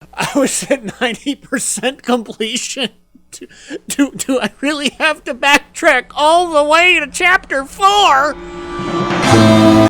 I was at 90% completion. Do I really have to backtrack all the way to chapter 4?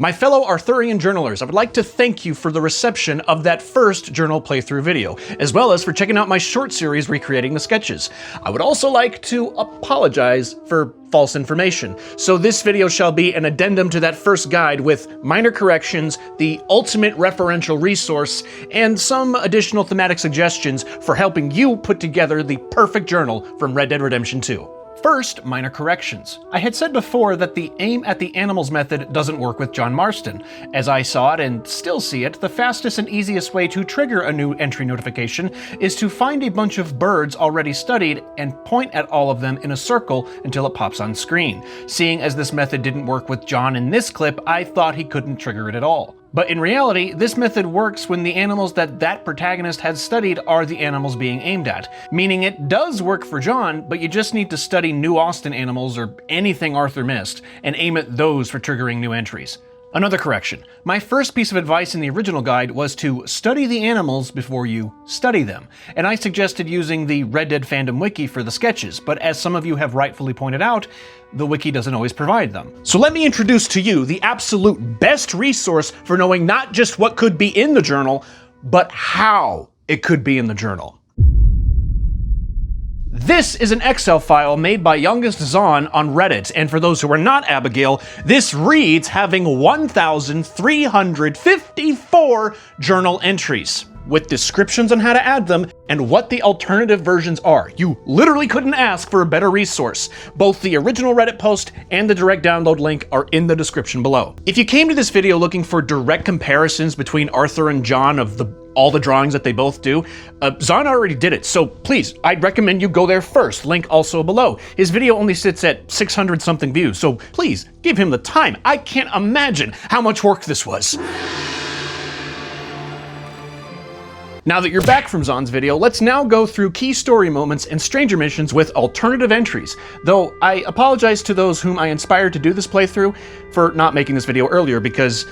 My fellow Arthurian journalers, I would like to thank you for the reception of that first journal playthrough video, as well as for checking out my short series recreating the sketches. I would also like to apologize for false information. So this video shall be an addendum to that first guide with minor corrections, the ultimate referential resource, and some additional thematic suggestions for helping you put together the perfect journal from Red Dead Redemption 2. First, minor corrections. I had said before that the aim at the animals method doesn't work with John Marston. As I saw it and still see it, the fastest and easiest way to trigger a new entry notification is to find a bunch of birds already studied and point at all of them in a circle until it pops on screen. Seeing as this method didn't work with John in this clip, I thought he couldn't trigger it at all. But in reality, this method works when the animals that protagonist has studied are the animals being aimed at. Meaning it does work for John, but you just need to study New Austin animals or anything Arthur missed, and aim at those for triggering new entries. Another correction. My first piece of advice in the original guide was to study the animals before you study them, and I suggested using the Red Dead fandom wiki for the sketches, but as some of you have rightfully pointed out, the wiki doesn't always provide them. So let me introduce to you the absolute best resource for knowing not just what could be in the journal, but how it could be in the journal. This is an Excel file made by YoungestZon on Reddit, and for those who are not Abigail, this reads having 1,354 journal entries, with descriptions on how to add them and what the alternative versions are. You literally couldn't ask for a better resource. Both the original Reddit post and the direct download link are in the description below. If you came to this video looking for direct comparisons between Arthur and John of all the drawings that they both do, Zon already did it, so please, I'd recommend you go there first, link also below. His video only sits at 600 something views, so please, give him the time. I can't imagine how much work this was. Now that you're back from Zon's video, let's now go through key story moments and stranger missions with alternative entries, though I apologize to those whom I inspired to do this playthrough for not making this video earlier, because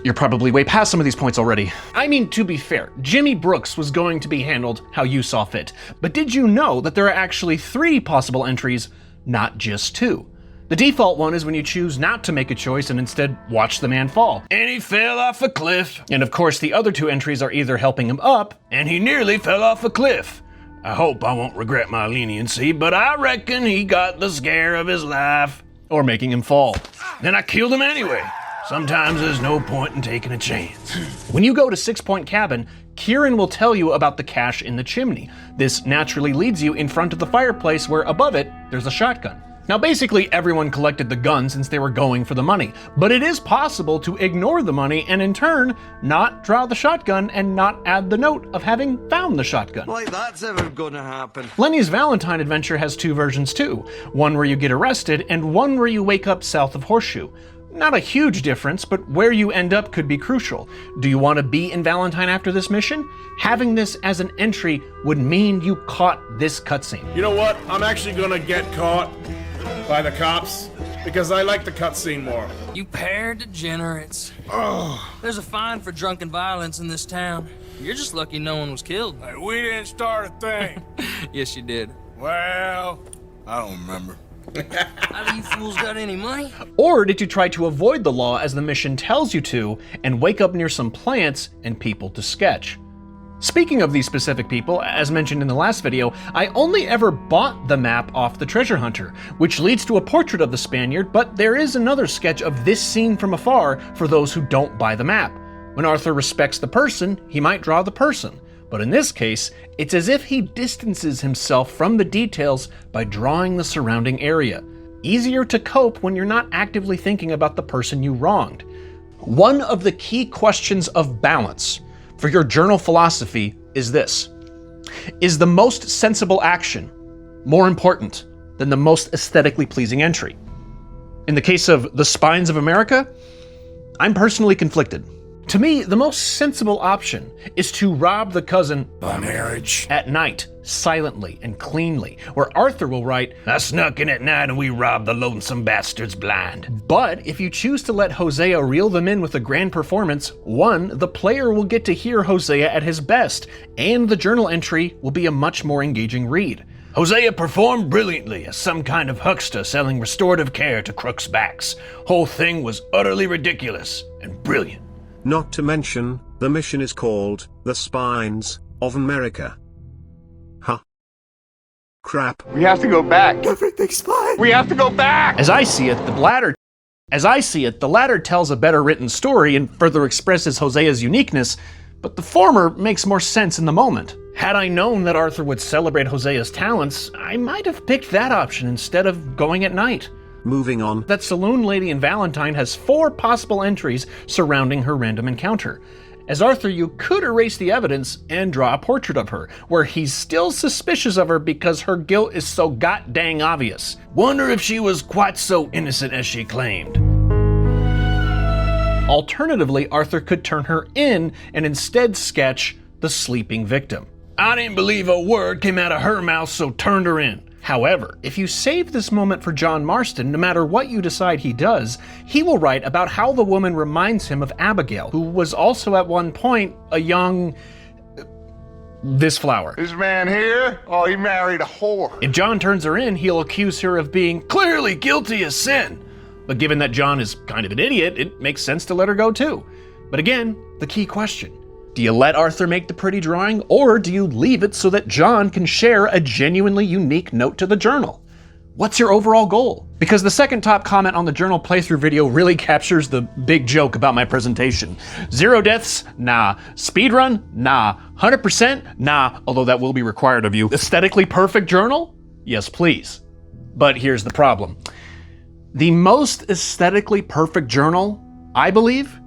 you're probably way past some of these points already. I mean, to be fair, Jimmy Brooks was going to be handled how you saw fit, but did you know that there are actually 3 possible entries, not just 2? The default one is when you choose not to make a choice and instead watch the man fall. And he fell off a cliff. And of course, the other 2 entries are either helping him up, and he nearly fell off a cliff. I hope I won't regret my leniency, but I reckon he got the scare of his life. Or making him fall. Then I killed him anyway. Sometimes there's no point in taking a chance. When you go to 6 Point Cabin, Kieran will tell you about the cache in the chimney. This naturally leads you in front of the fireplace where above it, there's a shotgun. Now basically everyone collected the gun since they were going for the money, but it is possible to ignore the money and in turn not draw the shotgun and not add the note of having found the shotgun. Like that's ever gonna happen. Lenny's Valentine adventure has 2 versions too, one where you get arrested and one where you wake up south of Horseshoe. Not a huge difference, but where you end up could be crucial. Do you want to be in Valentine after this mission? Having this as an entry would mean you caught this cutscene. You know what? I'm actually gonna get caught by the cops because I like the cutscene more. You pair degenerates. Oh. There's a fine for drunken violence in this town. You're just lucky no one was killed. Hey, we didn't start a thing. Yes, you did. Well, I don't remember. Either you fools got any money? Or did you try to avoid the law as the mission tells you to and wake up near some plants and people to sketch? Speaking of these specific people, as mentioned in the last video, I only ever bought the map off the treasure hunter, which leads to a portrait of the Spaniard, but there is another sketch of this scene from afar for those who don't buy the map. When Arthur respects the person, he might draw the person. But in this case, it's as if he distances himself from the details by drawing the surrounding area. Easier to cope when you're not actively thinking about the person you wronged. One of the key questions of balance for your journal philosophy is this: is the most sensible action more important than the most aesthetically pleasing entry? In the case of the Spines of America, I'm personally conflicted. To me, the most sensible option is to rob the cousin by marriage at night, silently and cleanly, where Arthur will write, "I snuck in at night and we robbed the lonesome bastards blind." But if you choose to let Hosea reel them in with a grand performance, one, the player will get to hear Hosea at his best, and the journal entry will be a much more engaging read. Hosea performed brilliantly as some kind of huckster selling restorative care to crooks' backs. Whole thing was utterly ridiculous and brilliant. Not to mention, the mission is called, The Spines of America. Huh? Crap. We have to go back. Everything's fine. We have to go back! As I see it, the latter tells a better written story and further expresses Hosea's uniqueness, but the former makes more sense in the moment. Had I known that Arthur would celebrate Hosea's talents, I might have picked that option instead of going at night. Moving on. That saloon lady in Valentine has 4 possible entries surrounding her random encounter. As Arthur, you could erase the evidence and draw a portrait of her, where he's still suspicious of her because her guilt is so god-dang obvious. Wonder if she was quite so innocent as she claimed. Alternatively, Arthur could turn her in and instead sketch the sleeping victim. I didn't believe a word came out of her mouth, so turned her in. However, if you save this moment for John Marston, no matter what you decide he does, he will write about how the woman reminds him of Abigail, who was also at one point a young... this flower. This man here, oh, he married a whore. If John turns her in, he'll accuse her of being clearly guilty as sin. But given that John is kind of an idiot, it makes sense to let her go too. But again, the key question. Do you let Arthur make the pretty drawing, or do you leave it so that John can share a genuinely unique note to the journal? What's your overall goal? Because the second top comment on the journal playthrough video really captures the big joke about my presentation. 0 deaths? Nah. Speedrun? Nah. 100%? Nah, although that will be required of you. Aesthetically perfect journal? Yes, please. But here's the problem. The most aesthetically perfect journal, I believe,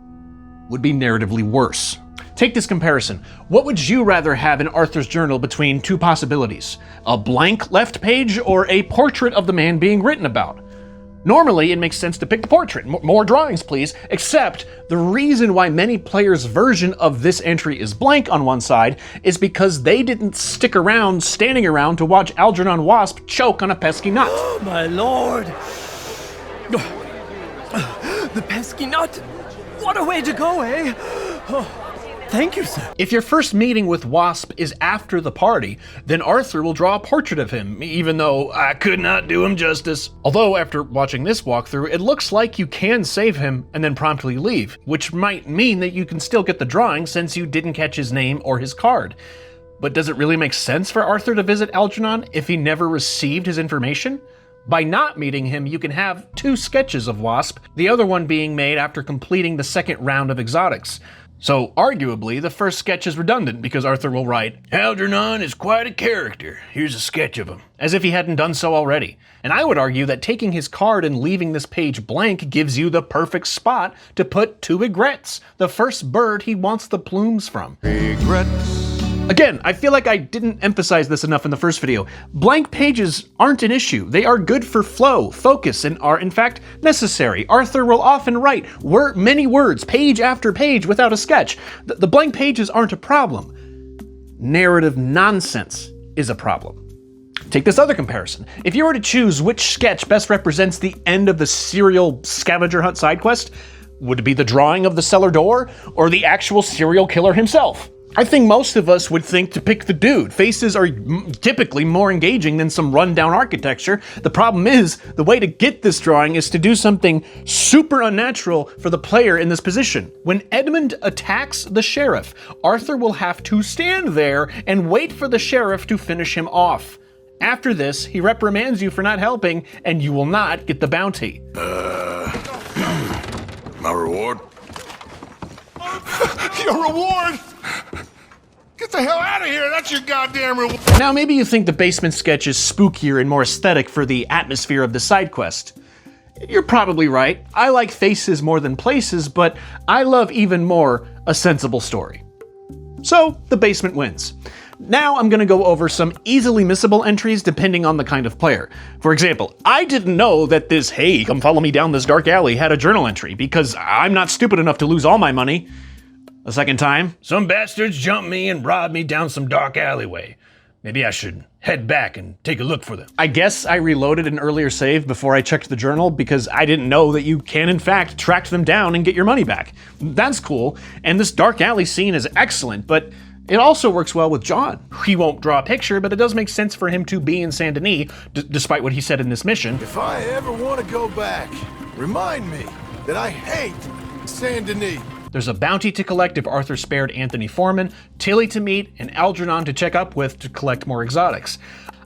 would be narratively worse. Take this comparison. What would you rather have in Arthur's journal between 2 possibilities? A blank left page or a portrait of the man being written about? Normally, it makes sense to pick the portrait. More drawings, please. Except, the reason why many players' version of this entry is blank on one side is because they didn't stick around, standing around to watch Algernon Wasp choke on a pesky nut. Oh, my lord! The pesky nut! What a way to go, eh? Oh. Thank you, sir. If your first meeting with Wasp is after the party, then Arthur will draw a portrait of him, even though I could not do him justice. Although, after watching this walkthrough, it looks like you can save him and then promptly leave, which might mean that you can still get the drawing since you didn't catch his name or his card. But does it really make sense for Arthur to visit Algernon if he never received his information? By not meeting him, you can have 2 sketches of Wasp, the other one being made after completing the second round of exotics. So, arguably, the first sketch is redundant because Arthur will write, Algernon is quite a character. Here's a sketch of him. As if he hadn't done so already. And I would argue that taking his card and leaving this page blank gives you the perfect spot to put 2 regrets. The first bird he wants the plumes from. Regrets. Again, I feel like I didn't emphasize this enough in the first video. Blank pages aren't an issue. They are good for flow, focus, and are in fact necessary. Arthur will often write many words, page after page, without a sketch. The blank pages aren't a problem. Narrative nonsense is a problem. Take this other comparison. If you were to choose which sketch best represents the end of the serial scavenger hunt side quest, would it be the drawing of the cellar door or the actual serial killer himself? I think most of us would think to pick the dude. Faces are typically more engaging than some rundown architecture. The problem is, the way to get this drawing is to do something super unnatural for the player in this position. When Edmund attacks the sheriff, Arthur will have to stand there and wait for the sheriff to finish him off. After this, he reprimands you for not helping, and you will not get the bounty. My reward? Your reward? Get the hell out of here, that's your goddamn reward. Now maybe you think the basement sketch is spookier and more aesthetic for the atmosphere of the side quest. You're probably right. I like faces more than places, but I love even more a sensible story. So, the basement wins. Now I'm gonna go over some easily missable entries depending on the kind of player. For example, I didn't know that this "hey, come follow me down this dark alley" had a journal entry because I'm not stupid enough to lose all my money. A second time? Some bastards jumped me and robbed me down some dark alleyway. Maybe I should head back and take a look for them. I guess I reloaded an earlier save before I checked the journal because I didn't know that you can in fact track them down and get your money back. That's cool, and this dark alley scene is excellent, but it also works well with John. He won't draw a picture, but it does make sense for him to be in Saint Denis, despite what he said in this mission. If I ever want to go back, remind me that I hate Saint Denis. There's a bounty to collect if Arthur spared Anthony Foreman, Tilly to meet, and Algernon to check up with to collect more exotics.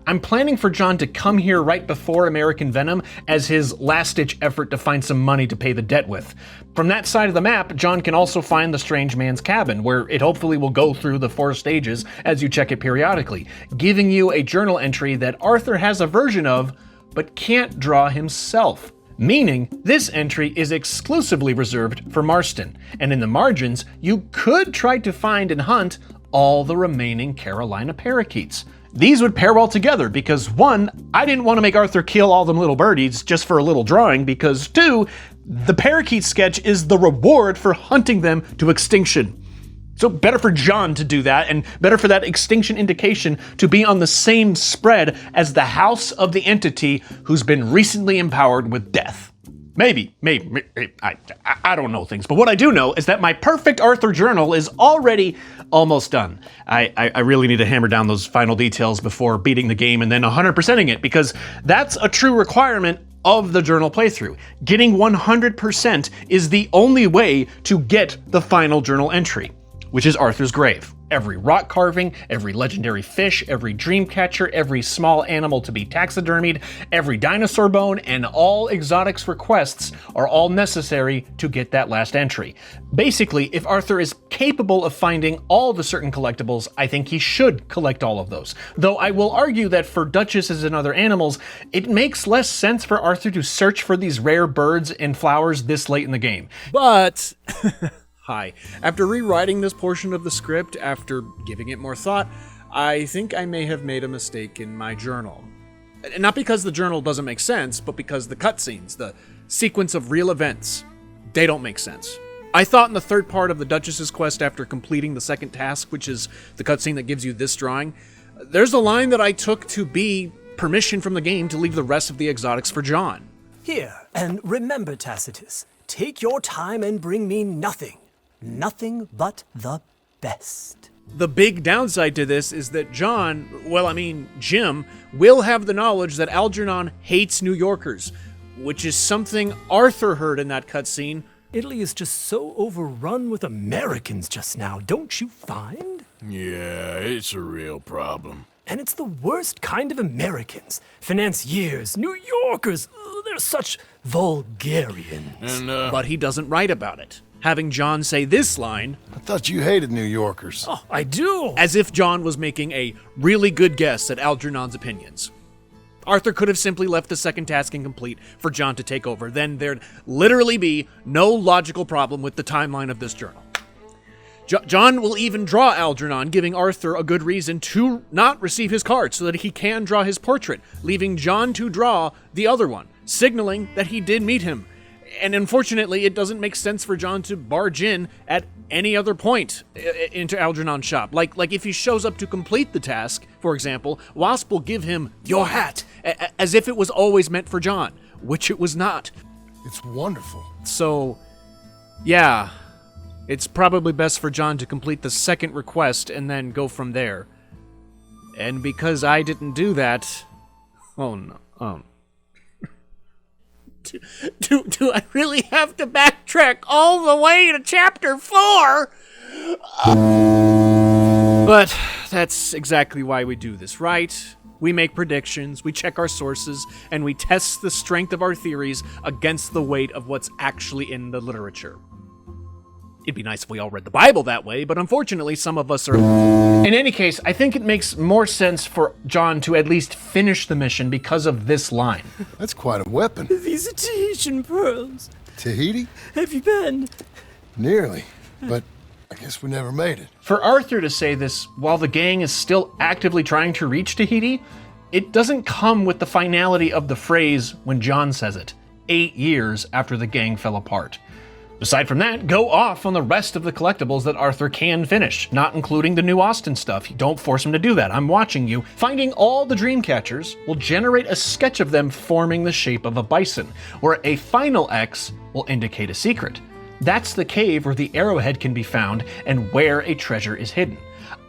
I'm planning for John to come here right before American Venom as his last-ditch effort to find some money to pay the debt with. From that side of the map, John can also find the strange man's cabin, where it hopefully will go through the 4 stages as you check it periodically, giving you a journal entry that Arthur has a version of, but can't draw himself. Meaning, this entry is exclusively reserved for Marston, and in the margins, you could try to find and hunt all the remaining Carolina parakeets. These would pair well together because 1, I didn't want to make Arthur kill all them little birdies just for a little drawing, because 2, the parakeet sketch is the reward for hunting them to extinction. So better for John to do that, and better for that extinction indication to be on the same spread as the house of the entity who's been recently empowered with death. Maybe, I don't know things, but what I do know is that my perfect Arthur journal is already almost done. I really need to hammer down those final details before beating the game and then 100%ing it, because that's a true requirement of the journal playthrough. Getting 100% is the only way to get the final journal entry, which is Arthur's grave. Every rock carving, every legendary fish, every dream catcher, every small animal to be taxidermied, every dinosaur bone, and all exotics requests are all necessary to get that last entry. Basically, if Arthur is capable of finding all the certain collectibles, I think he should collect all of those. Though I will argue that for duchesses and other animals, it makes less sense for Arthur to search for these rare birds and flowers this late in the game. But... Hi. After rewriting this portion of the script, after giving it more thought, I think I may have made a mistake in my journal. Not because the journal doesn't make sense, but because the cutscenes, the sequence of real events, they don't make sense. I thought in the third part of the Duchess's quest after completing the second task, which is the cutscene that gives you this drawing, there's a line that I took to be permission from the game to leave the rest of the exotics for John. Here, and remember, Tacitus, take your time and bring me nothing. Nothing but the best. The big downside to this is that Jim, will have the knowledge that Algernon hates New Yorkers, which is something Arthur heard in that cutscene. Italy is just so overrun with Americans just now, don't you find? Yeah, it's a real problem. And it's the worst kind of Americans. Financiers, New Yorkers, they're such vulgarians. But he doesn't write about it. Having John say this line, I thought you hated New Yorkers. Oh, I do. As if John was making a really good guess at Algernon's opinions. Arthur could have simply left the second task incomplete for John to take over. Then there'd literally be no logical problem with the timeline of this journal. John will even draw Algernon, giving Arthur a good reason to not receive his card so that he can draw his portrait, leaving John to draw the other one, signaling that he did meet him. And unfortunately, it doesn't make sense for John to barge in at any other point into Algernon's shop. Like if he shows up to complete the task, for example, Wasp will give him your hat, as if it was always meant for John, which it was not. It's wonderful. So, yeah, it's probably best for John to complete the second request and then go from there. And because I didn't do that, oh no, Do I really have to backtrack all the way to chapter 4? But that's exactly why we do this, right? We make predictions, we check our sources, and we test the strength of our theories against the weight of what's actually in the literature. It'd be nice if we all read the Bible that way, but unfortunately some of us are... In any case, I think it makes more sense for John to at least finish the mission because of this line. That's quite a weapon. These are Tahitian pearls. Tahiti? Have you been? Nearly, but I guess we never made it. For Arthur to say this while the gang is still actively trying to reach Tahiti, it doesn't come with the finality of the phrase when John says it, 8 years after the gang fell apart. Aside from that, go off on the rest of the collectibles that Arthur can finish, not including the new Austin stuff. Don't force him to do that. I'm watching you. Finding all the dream catchers will generate a sketch of them forming the shape of a bison, where a final X will indicate a secret. That's the cave where the arrowhead can be found and where a treasure is hidden.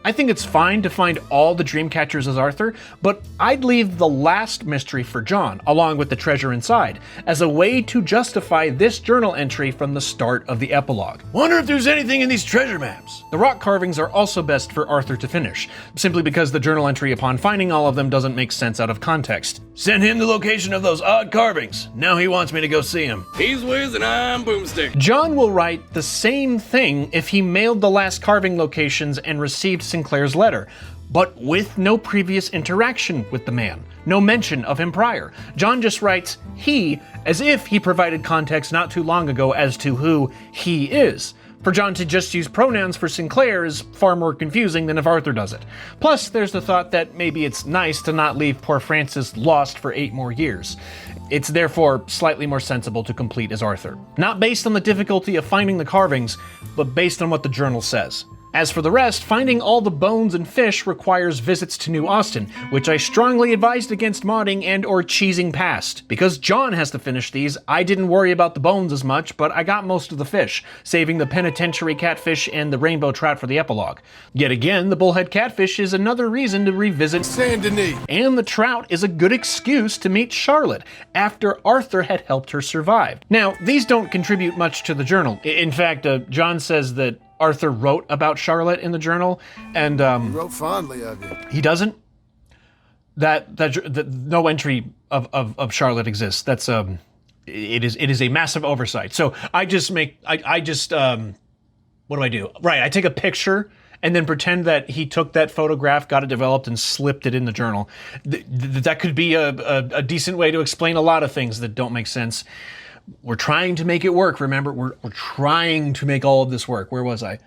I think it's fine to find all the dream catchers as Arthur, but I'd leave the last mystery for John, along with the treasure inside, as a way to justify this journal entry from the start of the epilogue. Wonder if there's anything in these treasure maps. The rock carvings are also best for Arthur to finish, simply because the journal entry upon finding all of them doesn't make sense out of context. Send him the location of those odd carvings. Now he wants me to go see him. He's Wiz and I'm Boomstick. John will write the same thing if he mailed the last carving locations and received Sinclair's letter, but with no previous interaction with the man, no mention of him prior. John just writes he as if he provided context not too long ago as to who he is. For John to just use pronouns for Sinclair is far more confusing than if Arthur does it. Plus, there's the thought that maybe it's nice to not leave poor Francis lost for 8 more years. It's therefore slightly more sensible to complete as Arthur. Not based on the difficulty of finding the carvings, but based on what the journal says. As for the rest, finding all the bones and fish requires visits to New Austin, which I strongly advised against modding and or cheesing past. Because John has to finish these, I didn't worry about the bones as much, but I got most of the fish, saving the penitentiary catfish and the rainbow trout for the epilogue. Yet again, the bullhead catfish is another reason to revisit Saint Denis. And the trout is a good excuse to meet Charlotte, after Arthur had helped her survive. Now, these don't contribute much to the journal. In fact, John says that Arthur wrote about Charlotte in the journal, and He wrote fondly of you. he doesn't. That no entry of Charlotte exists. That's it is a massive oversight. So I just what do I do? Right, I take a picture and then pretend that he took that photograph, got it developed, and slipped it in the journal. That could be a decent way to explain a lot of things that don't make sense. We're trying to make it work, remember? We're trying to make all of this work. Where was I?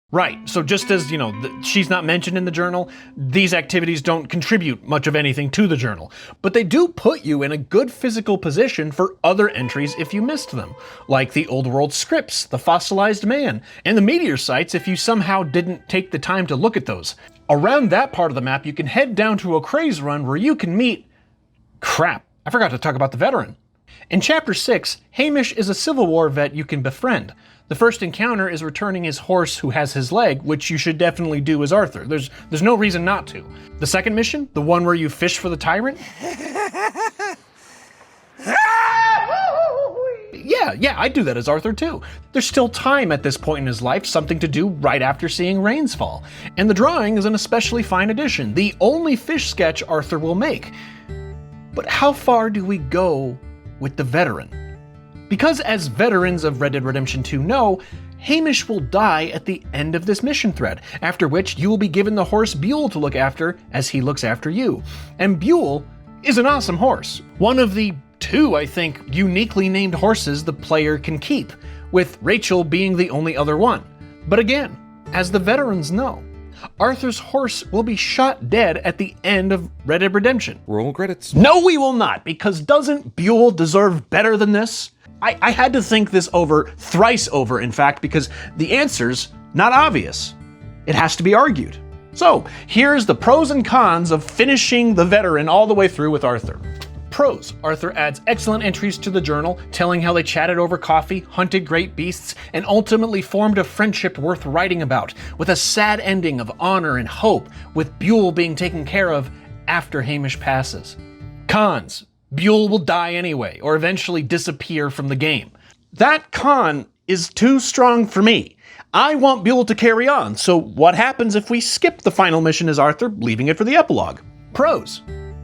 Right, so just as, she's not mentioned in the journal, these activities don't contribute much of anything to the journal, but they do put you in a good physical position for other entries if you missed them, like the Old World scripts, the fossilized man, and the meteor sites if you somehow didn't take the time to look at those. Around that part of the map, you can head down to O'Crea's Run where you can meet... Crap, I forgot to talk about the veteran. In Chapter 6, Hamish is a Civil War vet you can befriend. The first encounter is returning his horse who has his leg, which you should definitely do as Arthur. There's no reason not to. The second mission, the one where you fish for the tyrant? Yeah, I'd do that as Arthur too. There's still time at this point in his life, something to do right after seeing rains fall. And the drawing is an especially fine addition, the only fish sketch Arthur will make. But how far do we go with the veteran? Because as veterans of Red Dead Redemption 2 know, Hamish will die at the end of this mission thread, after which you will be given the horse Buell to look after as he looks after you. And Buell is an awesome horse. One of the 2, I think, uniquely named horses the player can keep, with Rachel being the only other one. But again, as the veterans know, Arthur's horse will be shot dead at the end of Red Dead Redemption. Roll credits. No, we will not, because doesn't Buell deserve better than this? I had to think this over, thrice over, in fact, because the answer's not obvious. It has to be argued. So, here's the pros and cons of finishing the veteran all the way through with Arthur. Pros. Arthur adds excellent entries to the journal, telling how they chatted over coffee, hunted great beasts, and ultimately formed a friendship worth writing about, with a sad ending of honor and hope, with Buell being taken care of after Hamish passes. Cons. Buell will die anyway, or eventually disappear from the game. That con is too strong for me. I want Buell to carry on, so what happens if we skip the final mission as Arthur, leaving it for the epilogue? Pros.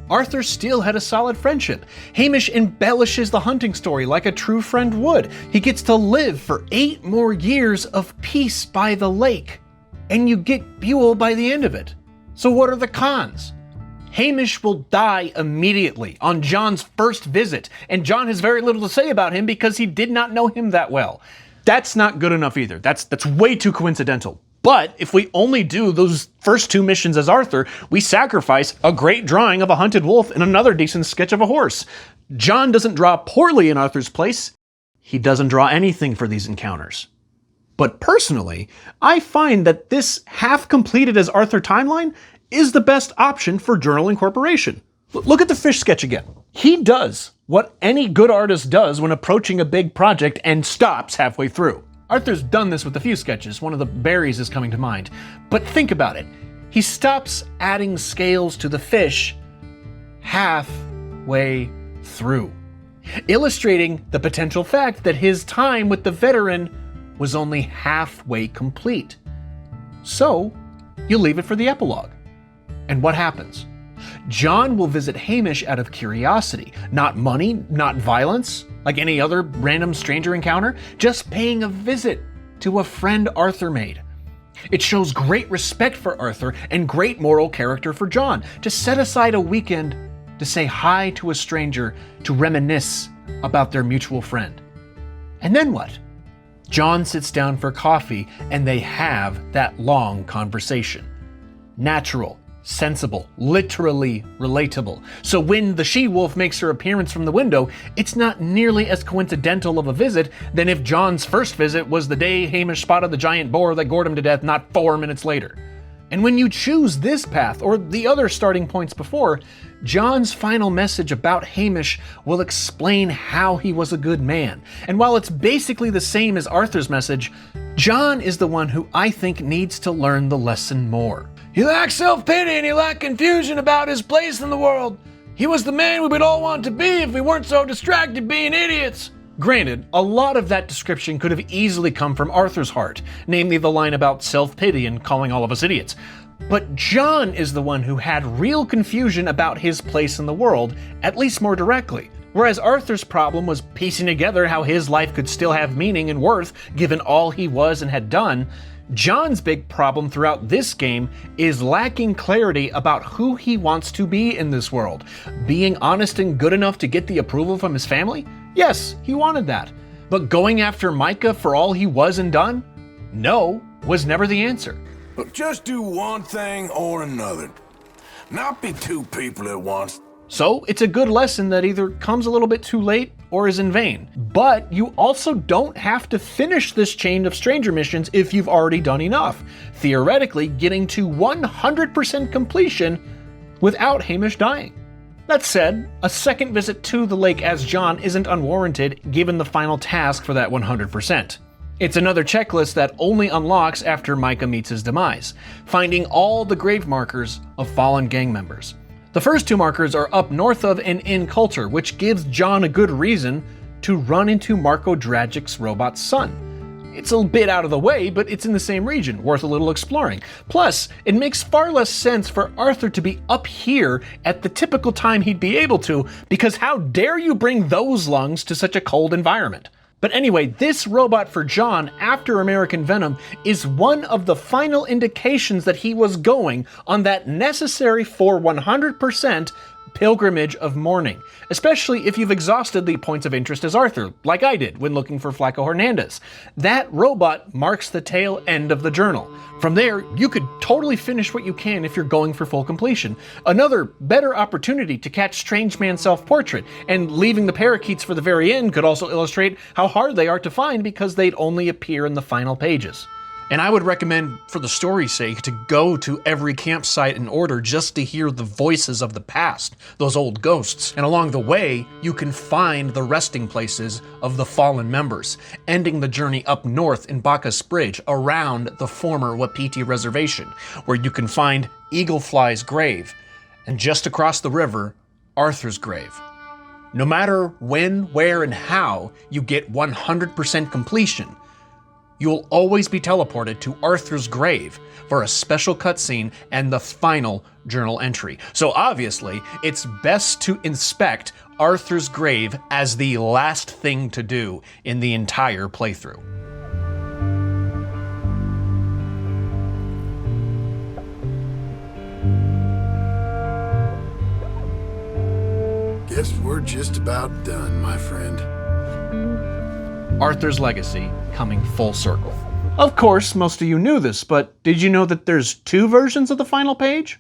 Arthur still had a solid friendship. Hamish embellishes the hunting story like a true friend would. He gets to live for 8 more years of peace by the lake. And you get Buell by the end of it. So what are the cons? Hamish will die immediately on John's first visit, and John has very little to say about him because he did not know him that well. That's not good enough either. That's way too coincidental. But if we only do those first 2 missions as Arthur, we sacrifice a great drawing of a hunted wolf and another decent sketch of a horse. John doesn't draw poorly in Arthur's place. he doesn't draw anything for these encounters. But personally, I find that this half-completed as Arthur timeline is the best option for journal incorporation. Look at the fish sketch again. He does what any good artist does when approaching a big project and stops halfway through. Arthur's done this with a few sketches, one of the berries is coming to mind. But think about it. He stops adding scales to the fish halfway through, illustrating the potential fact that his time with the veteran was only halfway complete. So, you leave it for the epilogue. And what happens? John will visit Hamish out of curiosity, not money, not violence, like any other random stranger encounter, just paying a visit to a friend Arthur made. It shows great respect for Arthur and great moral character for John to set aside a weekend to say hi to a stranger, to reminisce about their mutual friend. And then what? John sits down for coffee and they have that long conversation. Natural, sensible, literally relatable. So when the she-wolf makes her appearance from the window, it's not nearly as coincidental of a visit than if John's first visit was the day Hamish spotted the giant boar that gored him to death not 4 minutes later. And when you choose this path, or the other starting points before, John's final message about Hamish will explain how he was a good man. And while it's basically the same as Arthur's message, John is the one who I think needs to learn the lesson more. He lacked self-pity and he lacked confusion about his place in the world. He was the man we would all want to be if we weren't so distracted being idiots. Granted, a lot of that description could have easily come from Arthur's heart, namely the line about self-pity and calling all of us idiots. But John is the one who had real confusion about his place in the world, at least more directly. Whereas Arthur's problem was piecing together how his life could still have meaning and worth given all he was and had done, John's big problem throughout this game is lacking clarity about who he wants to be in this world. Being honest and good enough to get the approval from his family? Yes, he wanted that. But going after Micah for all he was and done? No, was never the answer. Look, just do one thing or another. Not be two people at once. So it's a good lesson that either comes a little bit too late or is in vain. But you also don't have to finish this chain of stranger missions if you've already done enough, theoretically getting to 100% completion without Hamish dying. That said, a second visit to the lake as John isn't unwarranted given the final task for that 100%. It's another checklist that only unlocks after Micah meets his demise, finding all the grave markers of fallen gang members. The first two markers are up north of and in Coulter, which gives John a good reason to run into Marco Dragic's robot's son. It's a bit out of the way, but it's in the same region, worth a little exploring. Plus, it makes far less sense for Arthur to be up here at the typical time he'd be able to, because how dare you bring those lungs to such a cold environment? But anyway, this robot for John after American Venom is one of the final indications that he was going on that necessary for 100% pilgrimage of mourning, especially if you've exhausted the points of interest as Arthur, like I did when looking for Flaco Hernandez. That robot marks the tail end of the journal. From there, you could totally finish what you can if you're going for full completion. Another better opportunity to catch Strange Man's self-portrait, and leaving the parakeets for the very end could also illustrate how hard they are to find because they'd only appear in the final pages. And I would recommend, for the story's sake, to go to every campsite in order just to hear the voices of the past, those old ghosts. And along the way, you can find the resting places of the fallen members, ending the journey up north in Bacchus Bridge around the former Wapiti Reservation, where you can find Eaglefly's grave, and just across the river, Arthur's grave. No matter when, where, and how you get 100% completion, you'll always be teleported to Arthur's grave for a special cutscene and the final journal entry. So obviously, it's best to inspect Arthur's grave as the last thing to do in the entire playthrough. Guess we're just about done, my friend. Arthur's legacy coming full circle. Of course, most of you knew this, but did you know that there's two versions of the final page?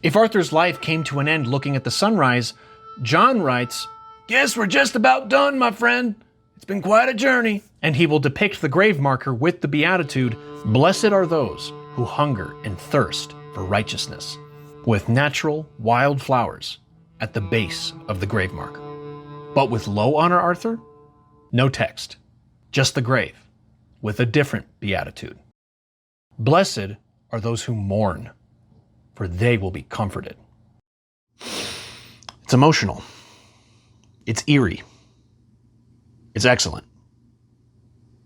If Arthur's life came to an end looking at the sunrise, John writes, Guess we're just about done, my friend. It's been quite a journey. And he will depict the grave marker with the beatitude, "Blessed are those who hunger and thirst for righteousness," with natural wild flowers at the base of the grave marker. But with low honor Arthur, no text, just the grave with a different beatitude. "Blessed are those who mourn, for they will be comforted." It's emotional. It's eerie. It's excellent.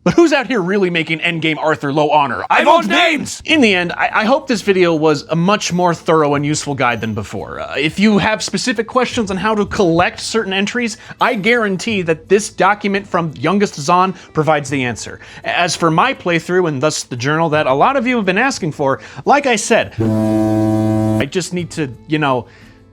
But who's out here really making Endgame Arthur low honor? I vote names! In the end, I hope this video was a much more thorough and useful guide than before. If you have specific questions on how to collect certain entries, I guarantee that this document from YoungestZon provides the answer. As for my playthrough, and thus the journal that a lot of you have been asking for, like I said, I just need to,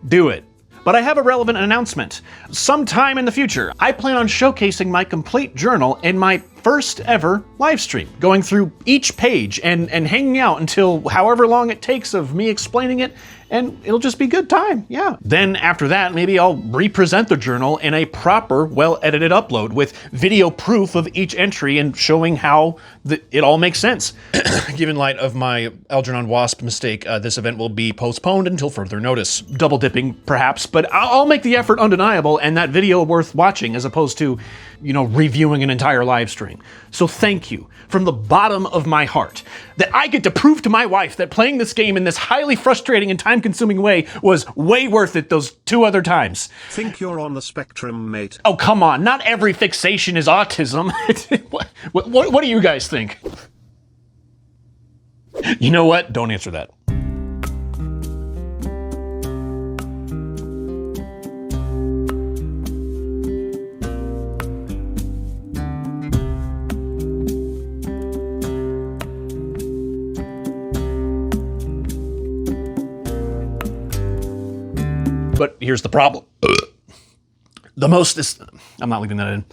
do it. But I have a relevant announcement. Sometime in the future, I plan on showcasing my complete journal in my first ever live stream, going through each page and hanging out until however long it takes of me explaining it, and it'll just be good time, yeah. Then after that, maybe I'll represent the journal in a proper, well-edited upload with video proof of each entry and showing how it all makes sense. Given light of my Algernon Wasp mistake, this event will be postponed until further notice. Double dipping, perhaps, but I'll make the effort undeniable and that video worth watching as opposed to, reviewing an entire live stream. So thank you from the bottom of my heart that I get to prove to my wife that playing this game in this highly frustrating and time-consuming way was way worth it those 2 other times. Think you're on the spectrum, mate. Oh, come on. Not every fixation is autism. What do you guys think? You know what? Don't answer that. But here's the problem. I'm not leaving that in.